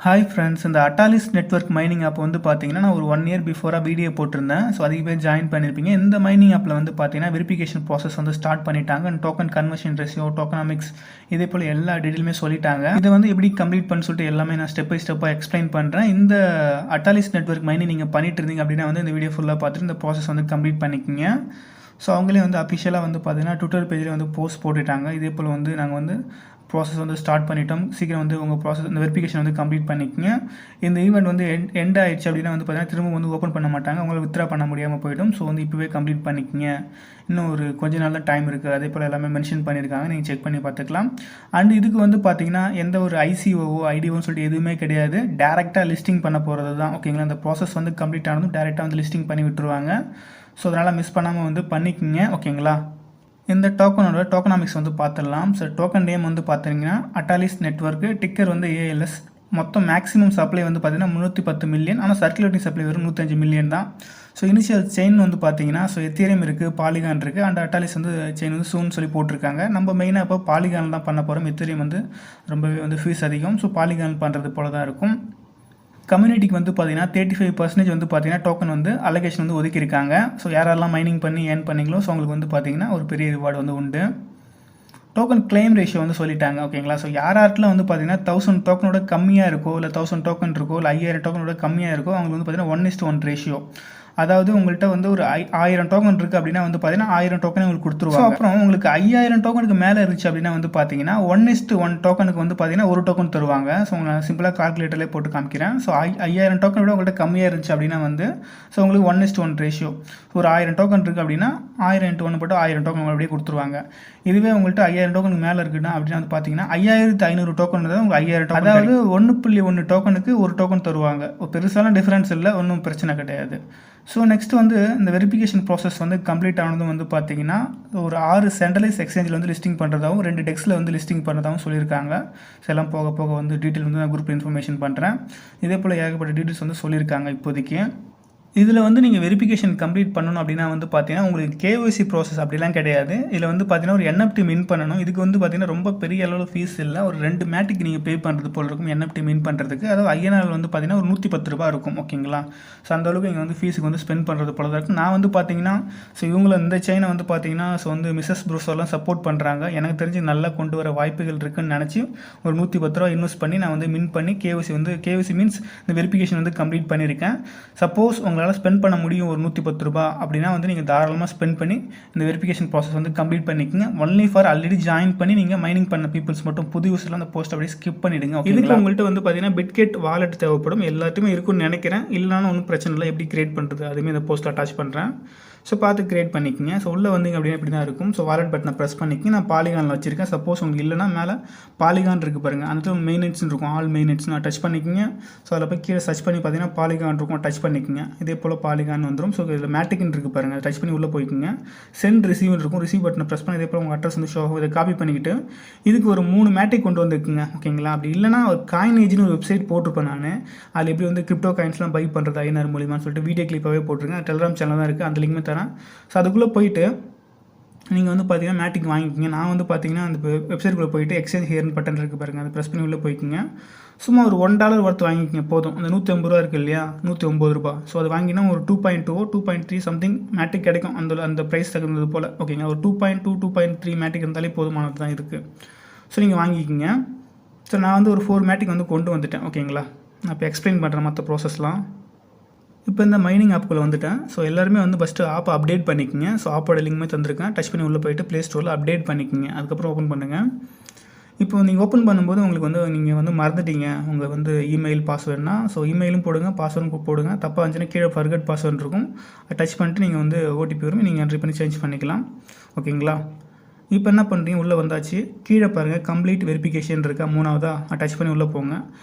Hi friends, இந்த அட்டாலிஸ் network mining app வந்து பார்த்தீங்கன்னா நான் ஒரு 1 இயர் பிஃபோராக வீடியோ போட்டிருந்தேன். ஸோ அதிக பேர் ஜாயின் பண்ணியிருப்பீங்க. இந்த மைனிங் ஆப்பில் வந்து பார்த்தீங்கன்னா வெரிஃபிகேஷன் ப்ராசஸ் வந்து ஸ்டார்ட் பண்ணிட்டாங்க. And token conversion ratio, tokenomics இதே போல் எல்லா டீட்டெயிலுமே சொல்லிட்டாங்க. இதை வந்து எப்படி கம்ப்ளீட் பண்ண சொல்லிட்டு எல்லாமே நான் ஸ்டெப் பை ஸ்டெப்பாக எக்ஸ்பிளைன் பண்ணுறேன். இந்த அட்டாலிஸ் நெட்வொர்க் மைனிங் நீங்கள் பண்ணிட்டு இருந்தீங்க அப்படின்னா வந்து இந்த வீடியோ ஃபுல்லாக பார்த்துட்டு இந்த ப்ராசஸ் வந்து கம்ப்ளீட் பண்ணிக்கிங்க. ஸோ அவங்களே வந்து அஃபிஷியலாக வந்து பார்த்தீங்கன்னா ட்விட்டர் பேஜில் வந்து போஸ்ட் போட்டுட்டாங்க. இதே போல் வந்து நாங்கள் வந்து ப்ராசஸ் வந்து ஸ்டார்ட் பண்ணிட்டோம், சீக்கிரம் வந்து உங்கள் ப்ராசஸ் இந்த வெரிஃபிகேஷன் வந்து கம்ப்ளீட் பண்ணிக்கோங்க. இந்த ஈவெண்ட் வந்து எண்ட் ஆயிடுச்சு அப்படின்னா வந்து பார்த்தீங்கன்னா திரும்ப வந்து ஓப்பன் பண்ண மாட்டாங்க, உங்களை வித்ரா பண்ண முடியாமல் போய்டும். ஸோ வந்து இப்போவே கம்ப்ளீட் பண்ணிக்கோங்க. இன்னும் ஒரு கொஞ்ச நாள் தான் டைம் இருக்குது. அதே போல் எல்லாமே மென்ஷன் பண்ணியிருக்காங்க, நீங்கள் செக் பண்ணி பார்த்துக்கலாம். அண்ட் இதுக்கு வந்து பார்த்தீங்கன்னா எந்த ஒரு ஐசிஓவோ ஐடிஓன்னு சொல்லிட்டு எதுவுமே கிடையாது. டேரெக்டாக லிஸ்டிங் பண்ண போகிறது தான். ஓகேங்களா, அந்த ப்ராசஸ் வந்து கம்ப்ளீட் ஆனதும் டேரெக்டாக வந்து லிஸ்டிங் பண்ணி விட்டுருவாங்க. ஸோ அதனால் மிஸ் பண்ணாமல் வந்து பண்ணிக்கோங்க. ஓகேங்களா, இந்த டோக்கனோட டோக்கனாமிக்ஸ் வந்து பார்த்துடலாம். ஸோ டோக்கன் நேம் வந்து பார்த்தீங்கன்னா அட்டாலிஸ் நெட்வொர்க்கு, டிக்கர் வந்து ALS. மொத்தம் மேக்ஸிமம் சப்ளை வந்து பார்த்தீங்கன்னா 310 மில்லியன். ஆனால் சர்க்குலேட்டிங் சப்ளை வெறும் 105 மில்லியன் தான். ஸோ இனிஷியல் செயின் வந்து பார்த்தீங்கன்னா ஸோ எத்தீரியம் இருக்குது, பாலிகான் இருக்குது. அண்ட் அட்டாலிஸ் வந்து செயின் வந்து சூன் சொல்லி போட்டிருக்காங்க. நம்ம மெயினாக இப்போ பாலிகான் தான் பண்ண போகிறோம். எத்தீரியம் வந்து ரொம்பவே வந்து ஃபீஸ் அதிகம். ஸோ பாலிகான் பண்ணுறது போல தான் இருக்கும். கம்யூனிட்டிக்கு வந்து பார்த்தீங்கன்னா 35% வந்து பார்த்தீங்கன்னா டோக்கன் வந்து அலோகேஷன் வந்து ஒதுக்கியிருக்காங்க. ஸோ யாரெல்லாம் மைனிங் பண்ணி ஏர்ன் பண்ணிங்களோ ஸோ அவங்களுக்கு வந்து பார்த்தீங்கன்னா ஒரு பெரிய ரிவார்டு வந்து உண்டு. டோக்கன் கிளைம் ரேஷியோ வந்து சொல்லிட்டாங்க. ஓகேங்களா, ஸோ யாராருக்குலாம் வந்து பார்த்தீங்கன்னா 1000 டோக்கனோட கம்மியாக இருக்கோ, இல்லை 1000 டோக்கன் இருக்கோ, இல்லை 5000 டோக்கனோட கம்மியாக இருக்கோ, அவங்களுக்கு வந்து பார்த்தீங்கன்னா 1:1 ரேஷியோ. அதாவது உங்கள்கிட்ட வந்து ஒரு 1000 டோக்கன் இருக்குது அப்படின்னா வந்து பார்த்தீங்கன்னா 1000 டோக்கனே உங்களுக்கு கொடுத்துருவாங்க. அப்புறம் உங்களுக்கு 5000 டோக்கனுக்கு மேலே இருந்துச்சு அப்படின்னா வந்து பார்த்தீங்கன்னா 1:1 டோக்கனுக்கு வந்து பார்த்தீங்கன்னா ஒரு டோக்கன் தருவாங்க. ஸோ நான் சிம்பிளாக கால்குலேட்டர்லேயே போட்டு காமிக்கிறேன். ஸோ 5000 டோக்கன் விட உங்கள்கிட்ட கம்மியாக இருந்துச்சு அப்படின்னா வந்து ஸோ உங்களுக்கு 1:1 ரேஷியோ. ஒரு 1000 டோக்கன் இருக்குது அப்படின்னா 1000 × 1 போட்டு 1000 டோக்கன் அப்படியே கொடுத்துருவாங்க. இதுவே உங்கள்கிட்ட 5000 டோக்கனுக்கு மேலே இருக்குன்னா அப்படின்னா வந்து பார்த்தீங்கன்னா 5500 டோக்கன் தான் உங்களுக்கு 5000 டோக்கன். அதாவது 1.1 டோக்கனுக்கு ஒரு டோக்கன் தருவாங்க. பெருசாலாம் டிஃப்ரென்ஸ் இல்லை, ஒன்றும் பிரச்சனை கிடையாது. ஸோ நெக்ஸ்ட் வந்து இந்த வெரிஃபிகேஷன் ப்ராசஸ் வந்து கம்ப்ளீட் ஆனதும் வந்து பார்த்தீங்கன்னா ஒரு 6 சென்ட்ரலைஸ் எக்ஸ்சேஞ்சில் வந்து லிஸ்டிங் பண்ணுறதாகவும் 2 டெக்ஸில் வந்து லிஸ்டிங் பண்ணுறதாகவும் சொல்லியிருக்காங்க. ஸோ எல்லாம் போக போக வந்து டீட்டெயில் வந்து நான் குரூப் இன்ஃபர்மேஷன் பண்ணுறேன். இதே போல் ஏகப்பட்ட டீட்டெயில்ஸ் வந்து சொல்லியிருக்காங்க இப்போதைக்கு. இதில் வந்து நீங்கள் வெரிஃபிகேஷன் கம்ப்ளீட் பண்ணணும் அப்படின்னா வந்து பார்த்தீங்கன்னா உங்களுக்கு KYC ப்ராசஸ் அப்படிலாம் கிடையாது. இதில் வந்து பார்த்தீங்கன்னா ஒரு NFT மின் பண்ணணும். இதுக்கு வந்து பார்த்தீங்கன்னா ரொம்ப பெரிய அளவில் ஃபீஸ் இல்லை. ஒரு 2 மேட்டிக்கு நீங்கள் பே பண்ணுறது போல் இருக்கும் NFT மின் பண்ணுறதுக்கு. அதாவது INR வந்து பார்த்தீங்கன்னா ஒரு 110 ரூபா இருக்கும். ஓகேங்களா, ஸோ அந்தளவுக்கு இங்கே வந்து ஃபீஸுக்கு வந்து ஸ்பெண்ட் பண்ணுறது போல தான் இருக்கும். நான் வந்து பார்த்தீங்கன்னா ஸோ இவங்கள இந்த செயினை வந்து பார்த்தீங்கன்னா ஸோ வந்து மிஸ்ஸஸ் ப்ரூஸர்லாம் சப்போர்ட் பண்ணுறாங்க. எனக்கு தெரிஞ்சு நல்லா கொண்டு வர வாய்ப்புகள் இருக்குதுன்னு நினச்சி ஒரு 110 ரூபா இன்வெஸ்ட் பண்ணி நான் வந்து மின் பண்ணி KYC மீன்ஸ் இந்த வெரிஃபிகேஷன் வந்து கம்ப்ளீட் பண்ணியிருக்கேன். சப்போஸ் உங்களால் ஸ்பெண்ட் பண்ண முடியும் ஒரு 110 ரூபா அப்படின்னா வந்து நீங்கள் தாராளமாக ஸ்பெண்ட் பண்ணி இந்த வெரிஃபிகேஷன் ப்ராசஸ் வந்து கம்ப்ளீட் பண்ணிக்கோங்க. ஒன்லி ஃபார் ஆல்ரெடி ஜாயின் பண்ணி நீங்கள் மைனிங் பண்ண பீப்புள்ஸ் மட்டும், புது யூஸ்லாம் அந்த போஸ்ட் அப்படியே ஸ்கிப் பண்ணிவிடுங்க. இதுக்கு உங்கள்கிட்ட வந்து பார்த்தீங்கன்னா பிட்கெட் வாலெட் தேவைப்படும். எல்லாத்தையுமே இருக்குன்னு நினைக்கிறேன். இல்லைனாலும் ஒன்றும் பிரச்சனை இல்லை. எப்படி கிரியேட் பண்ணுறது அதுவுமே இந்த போஸ்ட்டில் அட்டாச் பண்ணுறேன். ஸோ பார்த்து கிரியேட் பண்ணிக்கோங்க. ஸோ உள்ளே வந்தீங்க அப்படின்னா இப்படி தான் இருக்கும். ஸோ வாலெட் பட்டனை ப்ரெஸ் பண்ணிக்கோங்க. நான் பாலிகானில் வச்சிருக்கேன். சப்போஸ் உங்களுக்கு இல்லைனா மேலே பாலிகான் இருக்குது பாருங்கள், அந்த மெயினட்ஸ்னு இருக்கும், ஆல் மெயினட்ஸ்னு டச் பண்ணிக்கோங்க. ஸோ அதில் போய் கீழே சர்ச் பண்ணி பார்த்தீங்கன்னா பாலிகான் இருக்கும், டச் பண்ணிக்கோங்க. இதே போல் பாலிகான் வந்துடும். ஸோ இதில் மேட்டிக்னு இருக்குது பாருங்கள், டச் பண்ணி உள்ளே போய்க்குங்க. சென்ட் ரிசீவ் இருக்கும், ரிசீவ் பட்டனை ப்ரெஸ் பண்ணி இதே போல் உங்கள் அட்ரஸ் வந்து ஷோ ஆகும். இதை காப்பி பண்ணிக்கிட்டு இதுக்கு ஒரு 3 மேட்டிக் கொண்டு வந்துருக்குங்க. ஓகேங்களா, அப்படி இல்லைனா ஒரு காயினேஜ்னு ஒரு வெப்சைட் போட்டிருப்பேன் நான். அதில் எப்படி வந்து கிரிப்டோ காயின்ஸ்லாம் பை பண்ணுறது INR மூலியமான்னு சொல்லிட்டு வீடியோ கிளிப்பாகவே போட்டிருக்கேன். டெலிகிராம் சேனல் தான் இருக்குது, அந்த லிங்க்மே தரேன். ஸோ அதுக்குள்ளே போயிட்டு நீங்கள் வந்து பார்த்தீங்கன்னா மேட்டிக் வாங்கிக்கிங்க. நான் வந்து பார்த்தீங்கன்னா அந்த வெப்சைட்டுக்குள்ளே போயிட்டு எக்ஸ்சேஞ்ச் ஹியர்னு பட்டன் இருக்குது பாருங்கள், அதை ப்ரெஸ் பண்ணி உள்ளே போய்க்குங்க. சும்மா ஒரு $1 ஒர்த்து வாங்கிக்கிங்க போதும். அந்த 150 ரூபா இருக்குது இல்லையா, 109 ரூபா. ஸோ அது வாங்கினா ஒரு 2.2 2.3 சம்திங் மேட்டிக் கிடைக்கும். அந்த ப்ரைஸ் தகுந்தது போல். ஓகேங்களா, ஒரு 2.2 2.3 மேட்டிக் இருந்தாலே போதுமானது தான் இருக்குது. ஸோ நீங்கள் வாங்கிக்கிங்க. ஸோ நான் வந்து ஒரு 4 மேட்டிக் வந்து கொண்டு வந்துட்டேன். ஓகேங்களா, நான் இப்போ எக்ஸ்பிளைன் பண்ணுறேன் மற்ற ப்ராசஸ்லாம். இப்போ இந்த மைனிங் ஆப்புக்குள்ளே வந்துட்டேன். ஸோ எல்லாருமே வந்து ஃபஸ்ட்டு ஆப்பை அப்டேட் பண்ணிக்கோங்க. ஸோ ஆப்போட லிங்க்மே தந்திருக்கேன். டச் பண்ணி உள்ளே போய்ட்டு ப்ளே ஸ்டோரில் அப்டேட் பண்ணிக்கோங்க. அதுக்கப்புறம் ஓப்பன் பண்ணுங்கள். இப்போ நீங்கள் ஓப்பன் பண்ணும்போது உங்களுக்கு வந்து நீங்கள் வந்து மறந்துட்டீங்க உங்கள் வந்து இமெயில் பாஸ்வேர்டுனா, ஸோ இமெயிலும் போடுங்க, பாஸ்வேர்டும் போடுங்க. தப்பாக இருந்துச்சுன்னா கீழே ஃபர்கட் பாஸ்வேர்டு இருக்கும், டச் பண்ணிட்டு நீங்கள் வந்து OTP வரும், நீங்கள் என்ட்ரி பண்ணி சேஞ்ச் பண்ணிக்கலாம். ஓகேங்களா, இப்போ என்ன பண்ணுறீங்க, உள்ளே வந்தாச்சு. கீழே பாருங்கள் கம்ப்ளீட் வெரிஃபிகேஷன் இருக்கா, 3ஆவதா, டச் பண்ணி உள்ளே போங்க.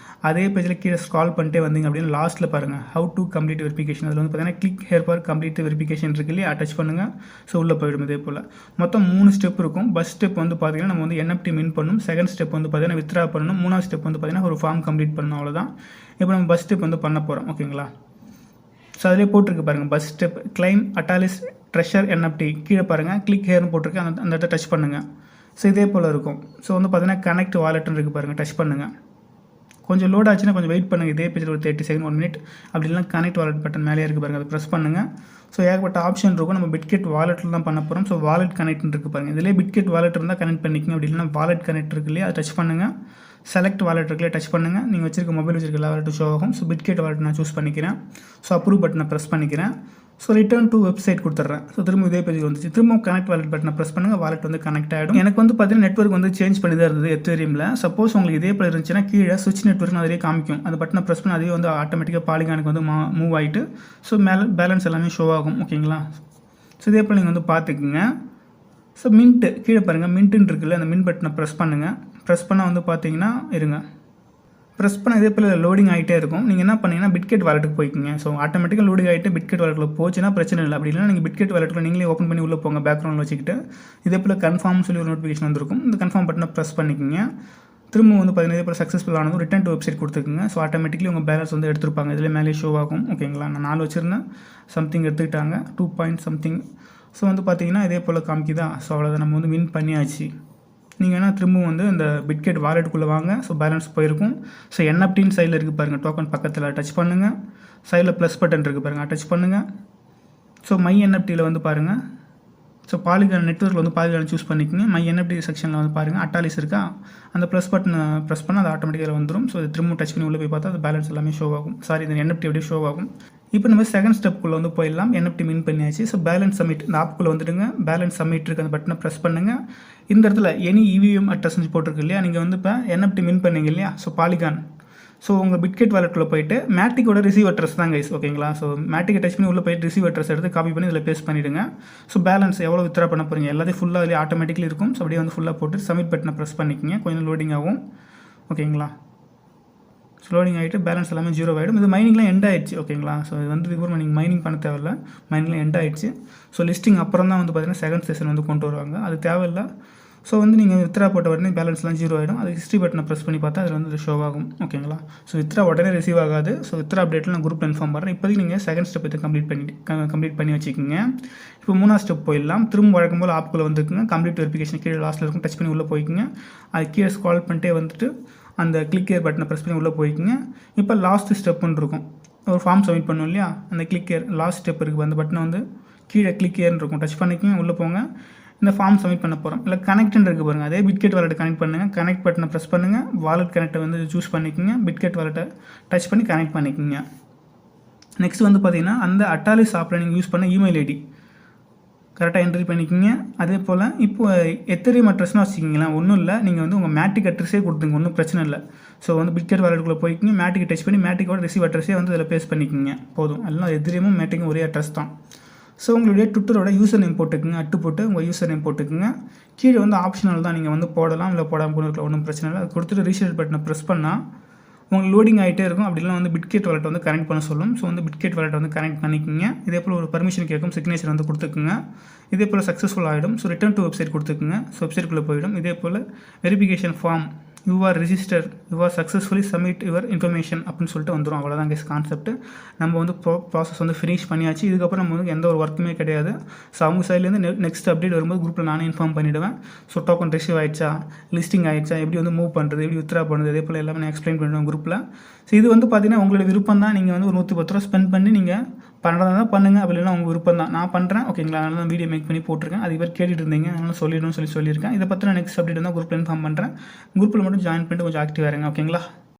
அதே பேஜில் கீழே ஸ்க்ரால் பண்ணிட்டே வந்தீங்க அப்படின்னு லாஸ்ட்டில் பாருங்கள் ஹவு டு கம்ப்ளீட் வெரிஃபிகேஷன். அதில் வந்து பார்த்தீங்கன்னா click here for complete verification இருக்கு இல்லையா, டச் பண்ணுங்கள். ஸோ உள்ளே போய்டும். இதே போல் மொத்தம் 3 ஸ்டெப் இருக்கும். ஃபஸ்ட் ஸ்டெப் வந்து பார்த்தீங்கன்னா நம்ம வந்து NFT மின் பண்ணணும். செகண்ட் ஸ்டெப் வந்து பார்த்தீங்கன்னா வித்ரா பண்ணணும். 3ஆவது ஸ்டெப் வந்து பார்த்தீங்கன்னா ஒரு ஃபார்ம் கம்ப்ளீட் பண்ணணும். அவ்வளோதான். இப்போ நம்ம ஃபஸ்ட் ஸ்டெப் வந்து பண்ண போகிறோம். ஓகேங்களா, ஸோ அதிலே போட்டிருக்கு பாருங்கள் first step claim Atlantis treasure NFT. கீழே பாருங்கள் கிளிக் ஹேர்னு போட்டிருக்கு, அந்த இடத்த டச் பண்ணுங்கள். ஸோ இதே போல் இருக்கும். ஸோ வந்து பார்த்தீங்கன்னா கனெக்ட் வாலெட்னு இருக்குது பாருங்கள், டச் பண்ணுங்கள். கொஞ்சம் லோட் ஆச்சுன்னா கொஞ்சம் வெயிட் பண்ணுங்கள். இதே பேஜில் ஒரு 30 செகண்ட் 1 மினிட். அப்படி இல்லைனா கனெக்ட் வாலெட் பட்டன் மேலே இருக்குது பாருங்கள், அதை ப்ரெஸ் பண்ணுங்கள். ஸோ ஏகப்பட்ட ஆப்ஷன் இருக்கும். நம்ம பிட்கெட் வாலெட்டில் தான் பண்ண போகிறோம். ஸோ வாலெட் கனெக்ட்னு இருக்குது பாருங்கள். இதிலே பிட்கெட் வாலெட் இருந்தால் கனெக்ட் பண்ணிக்கங்க. அப்படி இல்லைனா வாலெட் கனெக்ட் இருக்கு இல்லையா, அதை டச் பண்ணுங்கள். செலக்ட் வாலெட் இருக்குல்லையே, டச் பண்ணுங்கள். நீங்கள் வச்சிருக்க மொபைல் வச்சிருக்க எல்லா வாலெட்டும் ஷோ ஆகும். ஸோ பிட்கெட் வாலெட் நான் சூஸ் பண்ணிக்கிறேன். ஸோ அப்ரூவ் பட்டனை ப்ரெஸ் பண்ணிக்கிறேன். ஸோ ரிட்டர்ன் டு வெப்சைட் கொடுத்துட்றேன். ஸோ திரும்ப இதே பேஜ் வந்துச்சு. திரும்ப கனெக்ட் வாலெட் பட்டனை ப்ரெஸ் பண்ணுங்கள். வாலெட் வந்து கனெக்ட் ஆகிடும். எனக்கு வந்து பார்த்தீங்கன்னா நெட்வொர்க் வந்து சேஞ்ச் பண்ணி தான் இருந்தது எத்தேரியமில். சப்போஸ் உங்களுக்கு இதே போல் இருந்துச்சுன்னா கீழே சுவிட்ச் நெட்வொர்க்னு அதிலே காமிக்கும். அந்த பட்டனை ப்ரெஸ் பண்ணி அதே வந்து ஆட்டோமேட்டிக்காக பாலிகானுக்கு வந்து மூவ் ஆகிட்டு ஸோ மேலே பேலன்ஸ் எல்லாமே ஷோ ஆகும். ஓகேங்களா? ஸோ இதே போல் நீங்கள் வந்து பார்த்துக்குங்க. ஸோ மின்ட்டு கீழே பாருங்கள், மின்ட்டுன்னு இருக்குல்ல, அந்த மின் பட்டனை ப்ரெஸ் பண்ணுங்கள். ப்ரெஸ் பண்ணால் வந்து பார்த்தீங்கன்னா இருங்க, ப்ரெஸ் பண்ண இதே போல் லோடிங் ஆகிட்டே இருக்கும். நீங்கள் என்ன பண்ணீங்கன்னா பிட்கெட் வாலெட்டுக்கு போய்க்குங்க. ஸோ ஆட்டோமேட்டிக்காக லோடிங் ஆகிட்டு பிட்கெட் வாலெட்டில் போச்சுன்னா பிரச்சனை இல்லை. அப்படி இல்லைனா நீங்கள் பிட்கெட் வாலெட்டில் நீங்களே ஓப்பன் பண்ணி உள்ளே போங்க பேக்ரவுண்டில் வச்சுக்கிட்டு. இதே போல் கன்ஃபார்ம் சொல்லி ஒரு நோட்டிஃபிகேஷன் வந்துருக்கும். இந்த கன்ஃபார்ம் பட்டனை ப்ரெஸ் பண்ணிக்கோங்க. திரும்ப வந்து பார்த்தீங்கன்னா இதே போல் சக்ஸஸ்ஃபுல் ஆனதும் ரிட்டர்ன் டு வெப்சைட் கொடுத்துக்குங்க. ஸோ ஆட்டோமேட்டிக்கலி உங்கள் பேலன்ஸ் வந்து எடுத்துருப்பாங்க. இதில் மேலே ஷோ ஆகும். ஓகேங்களா? நான் 4 வச்சுருந்தேன், சம்திங் எடுத்துக்கிட்டாங்க 2 பாயிண்ட் சம்திங். ஸோ வந்து பார்த்தீங்கன்னா இதே போல் காமிக்குதா. ஸோ அவ்வளோதான், நம்ம வந்து வின் பண்ணியாச்சு. நீங்கள் வேணால் திரும்பவும் வந்து இந்த பிட்கெட் வாலெட்டுக்குள்ளே வாங்க. ஸோ பேலன்ஸ் போயிருக்கும். ஸோ என்எஃப்டின்னு சைடில் இருக்குது பாருங்கள், டோக்கன் பக்கத்தில் டச் பண்ணுங்கள். சைடில் ப்ளஸ் பட்டன் இருக்குது பாருங்கள், டச் பண்ணுங்கள். ஸோ மை என்எஃப்டியில் வந்து பாருங்கள். ஸோ பாலிகான் நெட்வொர்க்கில் வந்து பாலிகான் சூஸ் பண்ணிக்கோங்க. மை என்எஃப்டி செக்ஷனில் வந்து பாருங்கள், அட்டாலிஸ் இருக்கா, அந்த ப்ளஸ் பட்டனை ப்ரெஸ் பண்ணால் அது ஆட்டோமேட்டிக்காக வந்துடும். ஸோ இது திரும்ப டச் பண்ணி உள்ளே போய் பார்த்தா அது பேலன்ஸ் எல்லாமே ஷோ ஆகும். சாரி, இந்த என்எஃப்டி அப்படியே ஷோ ஆகும். இப்போ நம்ம செகண்ட் ஸ்டெப்புக்குள்ளே வந்து போயிடலாம். என்எஃப்டி மின் பண்ணியாச்சு. ஸோ பேலன்ஸ் சப்மிட் இந்த ஆப்புக்குள்ளே வந்துடுங்க. பேலன்ஸ் சப்மிட் இருக்குது, அந்த பட்டனை ப்ரெஸ் பண்ணுங்கள். இந்த இடத்துல எனி இவிஎம் அட்ரஸ்ன்னு போட்டிருக்கு இல்லையா, நீங்கள் வந்து இப்போ என்எஃப்டி மின் பண்ணீங்க இல்லையா, ஸோ பாலிகான். ஸோ உங்கள் பிட்கெட் வாலெட்டுக்குள்ளே போயிட்டு மேட்டிக்கோட ரிசீவ் அட்ரஸ் தான் கைஸ். ஓகேங்களா? ஸோ மேட்டிக்கை டச் பண்ணி உள்ளே போயிட்டு ரிசீவ் அட்ரஸ் எடுத்து காப்பி பண்ணி இதில் பேஸ்ட் பண்ணிவிடுங்க. ஸோ பேலன்ஸ் எவ்வளோ வித்ரா பண்ண போகிறீங்க எல்லாத்தையும் ஃபுல்லாக அதிலே ஆட்டோமேட்டிக்கலி இருக்கும். ஸோ அப்படியே வந்து ஃபுல்லாக போட்டு சப்மிட் பட்டனை ப்ரெஸ் பண்ணிக்கோங்க. கொஞ்சம் லோடிங் ஆகும். ஓகேங்களா? லோடிங் ஆகிட்டு பேலன்ஸ் எல்லாமே 0 ஆகிடும். இது மைனிங்லாம் எண்ட் ஆகிடுச்சு. ஓகேங்களா? ஸோ இது வந்து இதுக்கு நீங்கள் மைனிங் பண்ண தேவையில்லை, மைனிங்லாம் எண்ட் ஆகிடுச்சு. ஸோ லிஸ்டிங் அப்புறம் தான் வந்து பார்த்தீங்கன்னா செகண்ட் செஷன் வந்து கொண்டு வருவாங்க, அது தேவையில்லை. ஸோ வந்து நீங்கள் வித்ரா போட்ட உடனே பேலன்ஸ்லாம் 0 ஆகிடும். அது ஹிஸ்ட்ரி பட்டனை ப்ரெஸ் பண்ணி பார்த்தா அதில் வந்து ஷோ ஆகும். ஓகேங்களா? ஸோ வித்ரா உடனே ரிசீவ் ஆகாது. ஸோ வித்ரா அப்டேட்டில் நான் குரூப்பில் இன்ஃபார்ம் பண்ணுறேன். இப்போதைக்கு நீங்கள் செகண்ட் ஸ்டெப் இதை கம்ப்ளீட் பண்ணி வச்சுக்கோங்க. இப்போ 3ஆவது ஸ்டெப் போயிடலாம். திரும்ப வழக்கம் போல் ஆப்புக்குள்ளே வந்துருக்குங்க. கம்ப்ளீட் வெரிஃபிகேஷன் கீழே லாஸ்ட்டில் இருக்கும், டச் பண்ணி உள்ளே போய்க்குங்க. அது கீழே ஸ்க்ரால் பண்ணிட்டே வந்துட்டு அந்த கிளிக் ஏர் பட்டனை ப்ரெஸ் பண்ணி உள்ளே போய்க்குங்க. இப்போ லாஸ்ட் ஸ்டெப்புன்னு இருக்கும், ஒரு ஃபார்ம் சப்மிட் பண்ணோம் இல்லையா, அந்த கிளிக் ஏர் லாஸ்ட் ஸ்டெப் இருக்குது. அந்த பட்டனை வந்து கீழே கிளிக் ஏர்னு இருக்கும், டச் பண்ணிக்கோங்க. உள்ளே போங்க. இந்த ஃபார்ம் சப்மிட் பண்ண போகிறோம். இல்லை கனெக்ட்னு இருக்குது பாருங்கள், அதே பிட்கெட் வாலெட்டை கனெக்ட் பண்ணுங்கள். கனெக்ட் பட்டனை ப்ரெஸ் பண்ணுங்கள். வாலெட் கனெக்டை வந்து சூஸ் பண்ணிக்கோங்க. பிட்கெட் வாலெட்டை டச் பண்ணி கனெக்ட் பண்ணிக்கோங்க. நெக்ஸ்ட் வந்து பார்த்தீங்கன்னா அந்த அட்டாலிஸ் ஆப்பில் நீங்கள் யூஸ் பண்ண இமெயில் ஐடி கரெக்டாக என்ட்ரி பண்ணிக்கோங்க. அதே போல் இப்போ எத்தரியம் அட்ரஸ்னால் வச்சுக்கிங்களேன், ஒன்றும் இல்லை, நீங்கள் வந்து உங்கள் மேட்டிக் அட்ரஸே கொடுத்துங்க, ஒன்றும் பிரச்சனை இல்லை. ஸோ வந்து பிட்கெட் வாலெட்டுக்குள்ளே போய்க்கிங்க. மேட்டிக் டச் பண்ணி மேட்டிக்கோட ரிசீவ் அட்ரஸே வந்து அதில் பேஸ்ட் பண்ணிக்கோங்க, போதும். எல்லாம் எத்தரியமும் மேட்டிக்கும் ஒரே அட்ரஸ் தான். ஸோ உங்களுடைய ட்விட்டரோட யூசர் நேம் போட்டுக்குங்க, அட்டு போட்டு உங்கள் யூசர் நேம் போட்டுக்குங்க. கீழே வந்து ஆப்ஷனல் தான், நீங்கள் வந்து போடலாம் இல்லை போடாமல் கூட இருக்கலாம், ஒன்றும் பிரச்சனை இல்லை. அது கொடுத்துட்டு ரீசெட் பட்டனை ப்ரெஸ் பண்ணால் உங்களுக்கு லோடிங் ஆகிட்டே இருக்கும். அப்படிலாம் வந்து பிட்கெட் வாலெட் வந்து கனெக்ட் பண்ண சொல்லும். ஸோ வந்து பிட்கெட் வாலெட் வந்து கனெக்ட் பண்ணிக்கோங்க. இதே போல் ஒரு பர்மிஷன் கேட்கும், சிக்னேச்சர் வந்து கொடுத்துக்குங்க. இதே போல் சக்ஸஸ்ஃபுல் ஆகிடும். ஸோ ரிட்டர்ன் டு வெப்சைட் கொடுத்துக்குங்க. ஸோ வெப்சைட்டுக்குள்ளே போயிடும். இதே போல் verification form you are register, you are successfully submit your information அப்படின்னு சொல்லிட்டு வந்துடும். அவ்வளோதான் கேஸ் கான்செப்ட். நம்ம வந்து ப்ராசஸ் வந்து ஃபினிஷ் பண்ணியாச்சு. இதுக்கப்புறம் நம்ம வந்து எந்த ஒரு ஒர்க்குமே கிடையாது. ஸோ அவங்க சைட்லேருந்து நெக்ஸ்ட் அப்டேட் வரும்போது குரூப்பில் நானே இன்ஃபார்ம் பண்ணிவிடுவேன். ஸோ டோக்கன் ரிசீவ் ஆகிடுச்சா, லிஸ்டிங் ஆகிடுச்சா, எப்படி வந்து மூவ் பண்ணுறது, எப்படி வித்ரா பண்ணுறது, இதே போல் எல்லாமே நான் எக்ஸ்பிளைன் பண்ணிவிடுவேன் குரூப்பில். ஸோ இது வந்து பார்த்தீங்கன்னா உங்களோட விருப்பம் தான். நீங்கள் வந்து ஒரு 110 ரூபா ஸ்பெண்ட் பண்ணி நீங்கள் பண்ணுறதா தான் பண்ணுங்கள், அப்படி இல்லைனா உங்கள் விருப்பம் தான். நான் பண்ணுறேன். ஓகேங்களா? அதனால தான் வீடியோ மேக் பண்ணி போட்டிருக்கேன். அது பேர் கேட்டுட்டு இருந்தீங்க, அதனால சொல்லிடணும்னு சொல்லியிருக்கேன். இதை பற்றி நான் நெக்ஸ்ட் அப்டேட் தான் குரூப்பில் இன்ஃபார்ம் பண்ணுறேன். குரூப்பில் மட்டும் ஜாயின் பண்ணிட்டு கொஞ்சம் ஆக்டிவாக இருங்க. ஓகேங்களா?